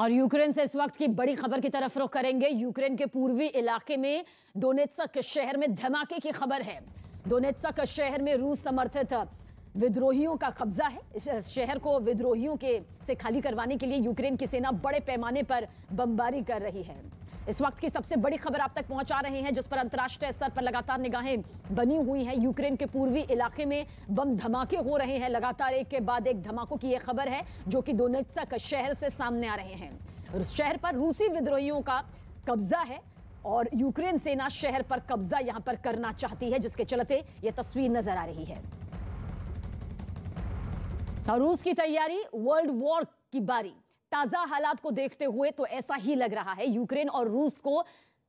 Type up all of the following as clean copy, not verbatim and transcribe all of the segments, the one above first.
और यूक्रेन से इस वक्त की बड़ी खबर की तरफ रुख करेंगे। यूक्रेन के पूर्वी इलाके में दोनेत्स्क शहर में धमाके की खबर है। दोनेत्स्क शहर में रूस समर्थित विद्रोहियों का कब्जा है। इस शहर को विद्रोहियों के से खाली करवाने के लिए यूक्रेन की सेना बड़े पैमाने पर बमबारी कर रही है। इस वक्त की सबसे बड़ी खबर आप तक पहुंचा रहे हैं, जिस पर अंतर्राष्ट्रीय स्तर पर लगातार निगाहें बनी हुई हैं। यूक्रेन के पूर्वी इलाके में बम धमाके हो रहे हैं। लगातार एक के बाद एक धमाकों की यह खबर है जो कि दोनेत्स्क शहर से सामने आ रहे हैं। शहर पर रूसी विद्रोहियों का कब्जा है और यूक्रेन सेना शहर पर कब्जा यहां पर करना चाहती है, जिसके चलते यह तस्वीर नजर आ रही है। और रूस की तैयारी, वर्ल्ड वॉर की बारी। ताजा हालात को देखते हुए तो ऐसा ही लग रहा है। यूक्रेन और रूस को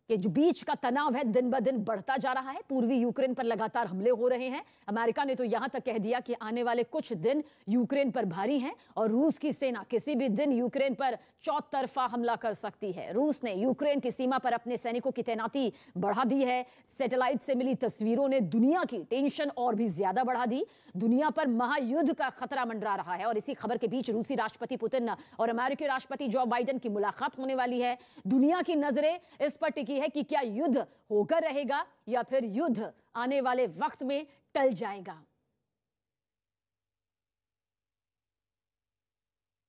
के जो बीच का तनाव है दिन ब दिन बढ़ता जा रहा है। पूर्वी यूक्रेन पर लगातार हमले हो रहे हैं। अमेरिका ने तो यहां तक कह दिया कि आने वाले कुछ दिन यूक्रेन पर भारी हैं और रूस की सेना किसी भी दिन यूक्रेन पर चौतरफा हमला कर सकती है। रूस ने यूक्रेन की सीमा पर अपने सैनिकों की तैनाती बढ़ा दी है। सैटेलाइट से मिली तस्वीरों ने दुनिया की टेंशन और भी ज्यादा बढ़ा दी। दुनिया पर महायुद्ध का खतरा मंडरा रहा है और इसी खबर के बीच रूसी राष्ट्रपति पुतिन और अमेरिकी राष्ट्रपति जो बाइडेन की मुलाकात होने वाली है। दुनिया की नजरें इस पर टिकी है कि क्या युद्ध होकर रहेगा या फिर युद्ध आने वाले वक्त में टल जाएगा।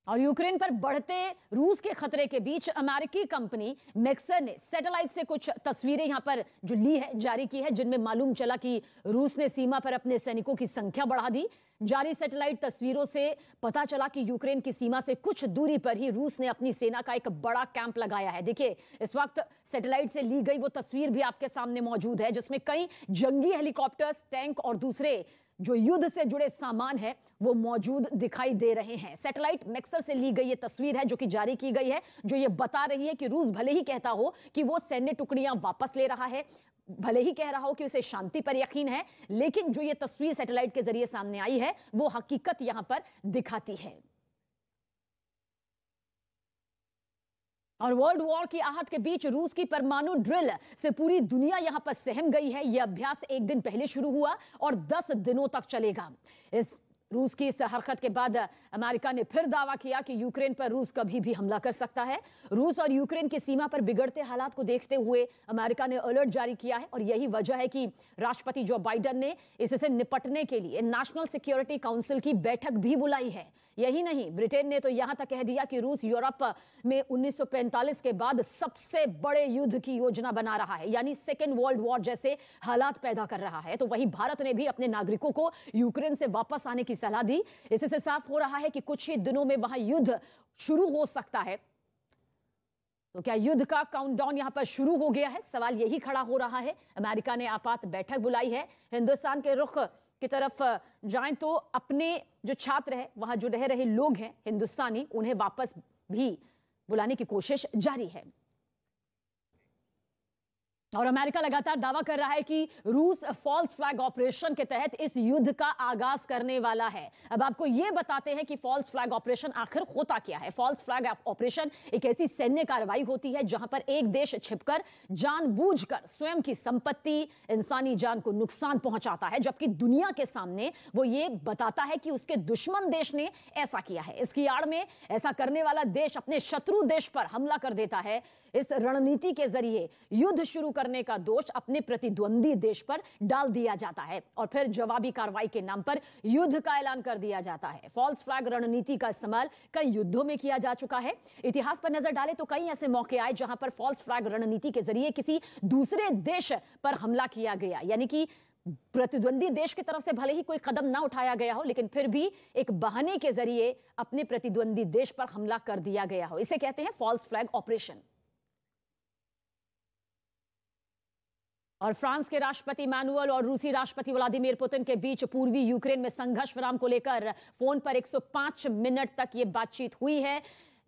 और यूक्रेन पर बढ़ते रूस के खतरे के बीच अमेरिकी कंपनी मैक्सर ने सैटेलाइट से कुछ तस्वीरें यहां पर जो ली है, जारी की है, जिनमें मालूम चला कि रूस ने सीमा पर अपने सैनिकों की संख्या बढ़ा दी। जारी सैटेलाइट तस्वीरों से पता चला कि यूक्रेन की सीमा से कुछ दूरी पर ही रूस ने अपनी सेना का एक बड़ा कैंप लगाया है। देखिए, इस वक्त सैटेलाइट से ली गई वो तस्वीर भी आपके सामने मौजूद है, जिसमें कई जंगी हेलीकॉप्टर्स, टैंक और दूसरे जो युद्ध से जुड़े सामान है वो मौजूद दिखाई दे रहे हैं। सैटेलाइट मैक्सर से ली गई ये तस्वीर है जो कि जारी की गई है, जो ये बता रही है कि रूस भले ही कहता हो कि वो सैन्य टुकड़ियां वापस ले रहा है, भले ही कह रहा हो कि उसे शांति पर यकीन है, लेकिन जो ये तस्वीर सैटेलाइट के जरिए सामने आई है वो हकीकत यहां पर दिखाती है। और वर्ल्ड वॉर की आहट के बीच रूस की परमाणु ड्रिल से पूरी दुनिया यहां पर सहम गई है। यह अभ्यास एक दिन पहले शुरू हुआ और 10 दिनों तक चलेगा। इस रूस की इस हरकत के बाद अमेरिका ने फिर दावा किया कि यूक्रेन पर रूस कभी भी हमला कर सकता है। रूस और यूक्रेन की सीमा पर बिगड़ते हालात को देखते हुए अमेरिका ने अलर्ट जारी किया है और यही वजह है कि राष्ट्रपति जो बाइडेन ने इससे निपटने के लिए नेशनल सिक्योरिटी काउंसिल की बैठक भी बुलाई है। यही नहीं, ब्रिटेन ने तो यहां तक कह दिया कि रूस यूरोप में 1945 के बाद सबसे बड़े युद्ध की योजना बना रहा है, यानी सेकेंड वर्ल्ड वॉर जैसे हालात पैदा कर रहा है। तो वहीं भारत ने भी अपने नागरिकों को यूक्रेन से वापस आने की सलाह दी। इससे साफ हो रहा है कि कुछ ही दिनों में वहां युद्ध शुरू हो सकता है। तो क्या युद्ध का काउंटडाउन यहां पर शुरू हो गया है? सवाल यही खड़ा हो रहा है। अमेरिका ने आपात बैठक बुलाई है। हिंदुस्तान के रुख की तरफ जाएं तो अपने जो छात्र हैं, वहां जो रह रहे लोग हैं हिंदुस्तानी, उन्हें वापस भी बुलाने की कोशिश जारी है। और अमेरिका लगातार दावा कर रहा है कि रूस फॉल्स फ्लैग ऑपरेशन के तहत इस युद्ध का आगाज करने वाला है। अब आपको यह बताते हैं कि फॉल्स फ्लैग ऑपरेशन आखिर होता क्या है। फॉल्स फ्लैग ऑपरेशन एक ऐसी सैन्य कार्रवाई होती है जहां पर एक देश छिपकर जानबूझकर स्वयं की संपत्ति, इंसानी जान को नुकसान पहुंचाता है, जबकि दुनिया के सामने वो ये बताता है कि उसके दुश्मन देश ने ऐसा किया है। इसकी आड़ में ऐसा करने वाला देश अपने शत्रु देश पर हमला कर देता है। इस रणनीति के जरिए युद्ध शुरू करने का दोष अपने प्रतिद्वंदी देश पर डाल दिया जाता है और फिर जवाबी कार्रवाई के नाम पर युद्ध का ऐलान कर दिया जाता है। फॉल्स फ्लैग रणनीति का इस्तेमाल कई युद्धों में किया जा चुका है। इतिहास पर नजर डालें तो कई ऐसे मौके आए जहां पर फॉल्स फ्लैग रणनीति के जरिए किसी दूसरे देश पर हमला किया गया, यानी कि प्रतिद्वंदी देश की तरफ से भले ही कोई कदम ना उठाया गया हो, लेकिन फिर भी एक बहाने के जरिए अपने प्रतिद्वंदी देश पर हमला कर दिया गया हो। इसे कहते हैं फॉल्स फ्लैग ऑपरेशन। और फ्रांस के राष्ट्रपति इमैनुअल और रूसी राष्ट्रपति व्लादिमीर पुतिन के बीच पूर्वी यूक्रेन में संघर्ष विराम को लेकर फोन पर 105 मिनट तक ये बातचीत हुई है।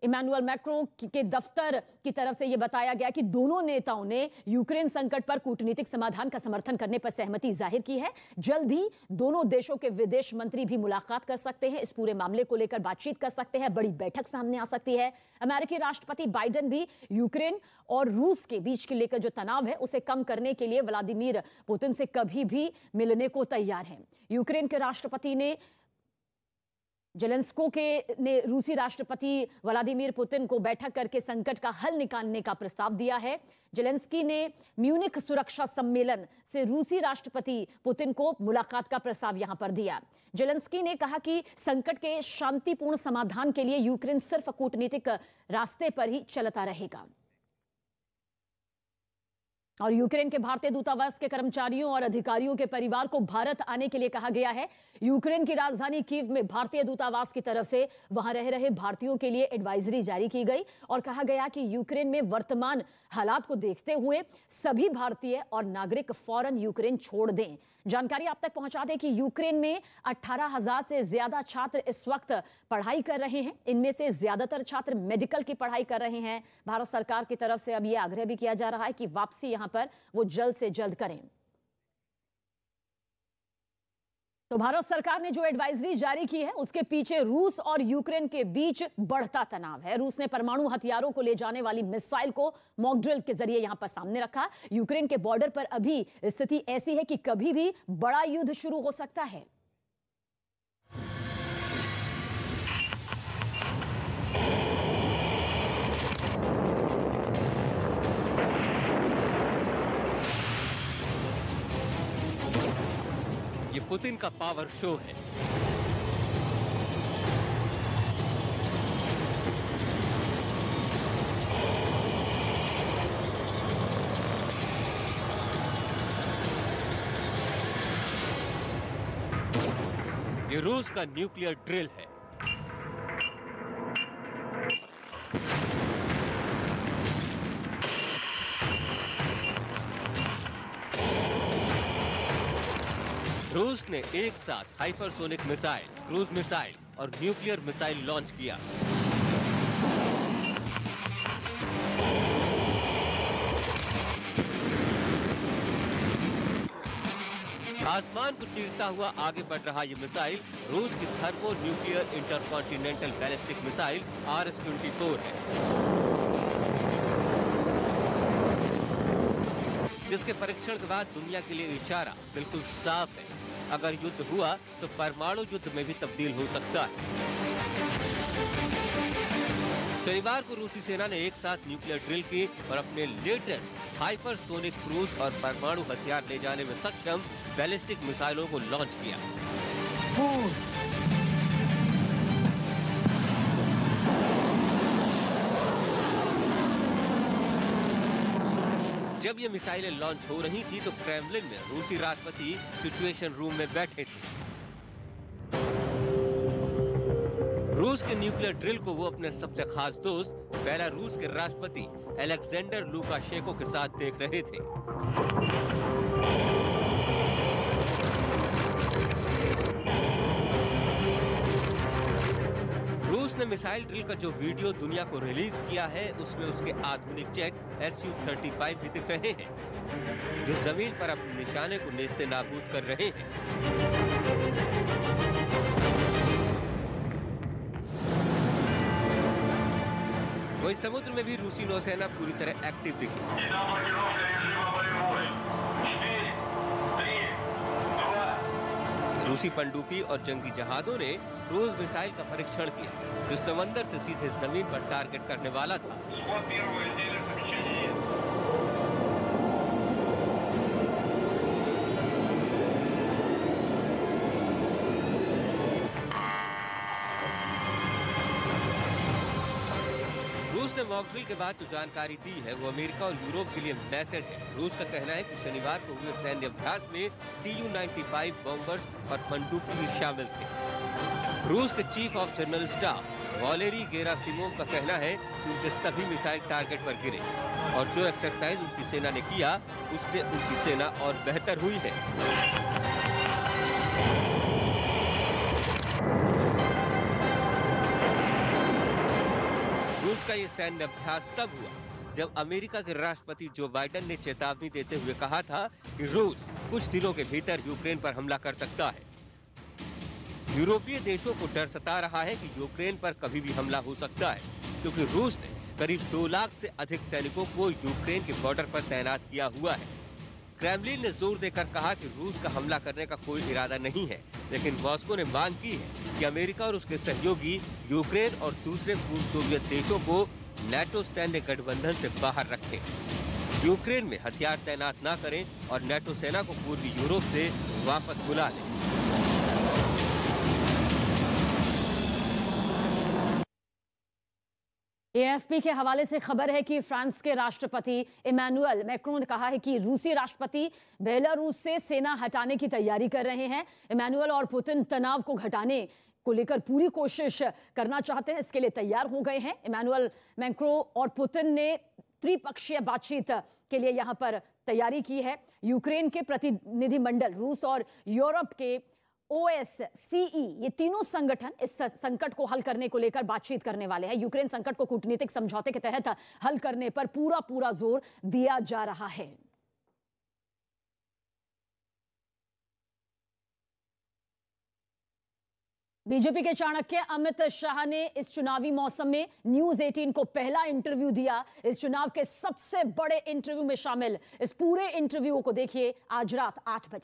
इमैनुअल मैक्रों के दफ्तर की तरफ से यह बताया गया कि दोनों नेताओं ने यूक्रेन संकट पर कूटनीतिक समाधान का समर्थन करने पर सहमति जाहिर की है। जल्द ही दोनों देशों के विदेश मंत्री भी मुलाकात कर सकते हैं, इस पूरे मामले को लेकर बातचीत कर सकते हैं, बड़ी बैठक सामने आ सकती है। अमेरिकी राष्ट्रपति बाइडेन भी यूक्रेन और रूस के बीच के लेकर जो तनाव है उसे कम करने के लिए व्लादिमीर पुतिन से कभी भी मिलने को तैयार हैं। यूक्रेन के राष्ट्रपति ने जेलेंस्को ने रूसी राष्ट्रपति व्लादिमीर पुतिन को बैठक करके संकट का हल निकालने का प्रस्ताव दिया है। जेलेंस्की ने म्यूनिख सुरक्षा सम्मेलन से रूसी राष्ट्रपति पुतिन को मुलाकात का प्रस्ताव यहां पर दिया। जेलेंस्की ने कहा कि संकट के शांतिपूर्ण समाधान के लिए यूक्रेन सिर्फ कूटनीतिक रास्ते पर ही चलता रहेगा। और यूक्रेन के भारतीय दूतावास के कर्मचारियों और अधिकारियों के परिवार को भारत आने के लिए कहा गया है। यूक्रेन की राजधानी कीव में भारतीय दूतावास की तरफ से वहां रह रहे भारतीयों के लिए एडवाइजरी जारी की गई और कहा गया कि यूक्रेन में वर्तमान हालात को देखते हुए सभी भारतीय और नागरिक फौरन यूक्रेन छोड़ दें। जानकारी आप तक पहुंचा दें कि यूक्रेन में 18,000 से ज्यादा छात्र इस वक्त पढ़ाई कर रहे हैं। इनमें से ज्यादातर छात्र मेडिकल की पढ़ाई कर रहे हैं। भारत सरकार की तरफ से अब यह आग्रह भी किया जा रहा है कि वापसी यहां पर वो जल्द से जल्द करें। तो भारत सरकार ने जो एडवाइजरी जारी की है उसके पीछे रूस और यूक्रेन के बीच बढ़ता तनाव है। रूस ने परमाणु हथियारों को ले जाने वाली मिसाइल को मॉक ड्रिल के जरिए यहां पर सामने रखा। यूक्रेन के बॉर्डर पर अभी स्थिति ऐसी है कि कभी भी बड़ा युद्ध शुरू हो सकता है। ये पुतिन का पावर शो है। ये रूस का न्यूक्लियर ड्रिल है। रूस ने एक साथ हाइपरसोनिक मिसाइल, क्रूज मिसाइल और न्यूक्लियर मिसाइल लॉन्च किया। आसमान को चीरता हुआ आगे बढ़ रहा ये मिसाइल रूस की thermo nuclear intercontinental ballistic missile RS-24 है, जिसके परीक्षण के बाद दुनिया के लिए इशारा बिल्कुल साफ है। अगर युद्ध हुआ तो परमाणु युद्ध में भी तब्दील हो सकता है। शनिवार को रूसी सेना ने एक साथ न्यूक्लियर ड्रिल की और अपने लेटेस्ट हाइपरसोनिक क्रूज और परमाणु हथियार ले जाने में सक्षम बैलिस्टिक मिसाइलों को लॉन्च किया। जब ये मिसाइलें लॉन्च हो रही थी तो क्रेमलिन में रूसी राष्ट्रपति सिचुएशन रूम में बैठे थे। रूस के न्यूक्लियर ड्रिल को वो अपने सबसे खास दोस्त बेलारूस के राष्ट्रपति अलेक्जेंडर लुकाशेंको के साथ देख रहे थे। रूस ने मिसाइल ड्रिल का जो वीडियो दुनिया को रिलीज किया है उसमें उसके आधुनिक जेट Su-35 भी दिख रहे हैं, जो जमीन पर अपने निशाने को नेस्ते नाबूद कर रहे हैं। वहीं समुद्र में भी रूसी नौसेना पूरी तरह एक्टिव दिखी। रूसी पनडुब्बी और जंगी जहाजों ने क्रूज मिसाइल का परीक्षण किया, जो समंदर से सीधे जमीन पर टारगेट करने वाला था। रूस ने मॉक ड्रिल के बाद जो जानकारी दी है वो अमेरिका और यूरोप के लिए मैसेज है। रूस का कहना है कि शनिवार को हुए सैन्य अभ्यास में Tu-95 बॉम्बर्स और पनडुब्बी भी शामिल थे। रूस के chief of general staff Valery Gerasimov का कहना है कि उनके सभी मिसाइल टारगेट पर गिरे और जो एक्सरसाइज उनकी सेना ने किया उससे उनकी सेना और बेहतर हुई है। रूस का ये सैन्य अभ्यास तब हुआ जब अमेरिका के राष्ट्रपति जो बाइडेन ने चेतावनी देते हुए कहा था कि रूस कुछ दिनों के भीतर यूक्रेन पर हमला कर सकता है। यूरोपीय देशों को डर सता रहा है कि यूक्रेन पर कभी भी हमला हो सकता है, क्योंकि रूस ने करीब 2 लाख से अधिक सैनिकों को यूक्रेन के बॉर्डर पर तैनात किया हुआ है। क्रेमलिन ने जोर देकर कहा कि रूस का हमला करने का कोई इरादा नहीं है, लेकिन मॉस्को ने मांग की है कि अमेरिका और उसके सहयोगी यूक्रेन और दूसरे पूर्व सोवियत देशों को नेटो सैन्य गठबंधन से बाहर रखें, यूक्रेन में हथियार तैनात न करें और नेटो सेना को पूर्वी यूरोप से वापस बुला लें। एएफपी के हवाले से खबर है कि फ्रांस के राष्ट्रपति इमैनुअल मैक्रों ने कहा है कि रूसी राष्ट्रपति बेलारूस से सेना हटाने की तैयारी कर रहे हैं। इमैनुअल और पुतिन तनाव को घटाने को लेकर पूरी कोशिश करना चाहते हैं, इसके लिए तैयार हो गए हैं। इमैनुअल मैक्रों और पुतिन ने त्रिपक्षीय बातचीत के लिए यहां पर तैयारी की है। यूक्रेन के प्रतिनिधिमंडल, रूस और यूरोप के OSCE, ये तीनों संगठन इस संकट को हल करने को लेकर बातचीत करने वाले हैं। यूक्रेन संकट को कूटनीतिक समझौते के तहत हल करने पर पूरा जोर दिया जा रहा है। बीजेपी के चाणक्य अमित शाह ने इस चुनावी मौसम में न्यूज 18 को पहला इंटरव्यू दिया। इस चुनाव के सबसे बड़े इंटरव्यू में शामिल इस पूरे इंटरव्यू को देखिए आज रात 8 बजे।